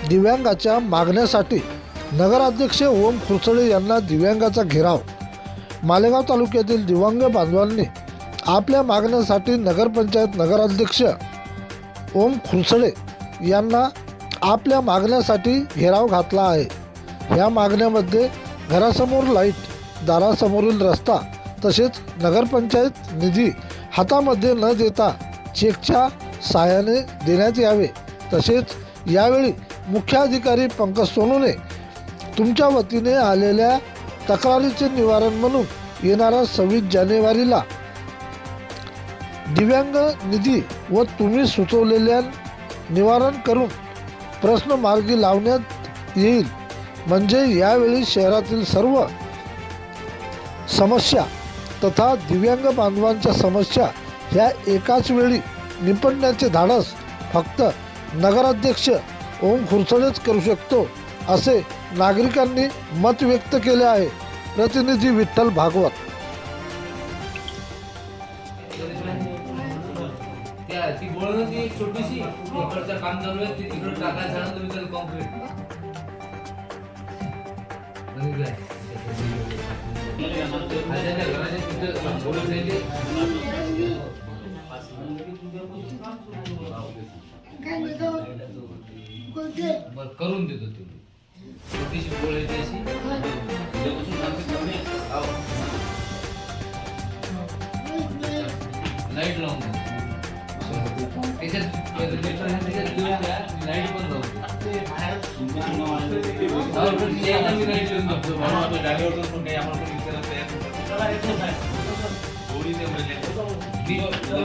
दिव्यांगाच्या मागण्यासाठी नगराध्यक्ष ओम खुरसळे यांना दिव्यांगाचा घेराव। मालेगाव तालुक्यातील दिव्यांग बांधवांनी आपल्या मागण्यासाठी नगरपंचायत नगराध्यक्ष ओम खुरसळे यांना आपल्या मागण्यासाठी घेराव घातला आहे। या मागण्यामध्ये घरासमोर लाईट, दारासमोरील रस्ता तसेच नगरपंचायत निधी हातामध्ये न देता चेकच्या सहाय्याने देण्यात यावे। तसेच यावेळी मुख्याधिकारी पंकज सोनूने तुमच्या वतीने आलेल्या तक्रारीचे निवारण म्हणून येणाऱ्या 26 जानेवारीला दिव्यांग निधी व तुम्ही सुचवलेल्या निवारण करून प्रश्न मार्गी लावण्यात येईल। म्हणजे यावेळी शहरातील सर्व समस्या तथा दिव्यांग बांधवांच्या समस्या ह्या एकाच वेळी निपटण्याचे धाडस फक्त नगराध्यक्ष ओम खुरसळेच करू शकतो, असे नागरिकांनी मत व्यक्त केले आहे। प्रतिनिधी विठ्ठल भागवत। ती बोलणं ती एक छोटीशी इकडचं काम चालू आहे, ती तिकडे टाकायचं झालं तुम्ही त्याला कॉन्क्रीट करून देतो तुम्ही छोटीशी बोळ आहे ती अशी लाईट लावून त्याच्यात लाईट पण लावतो।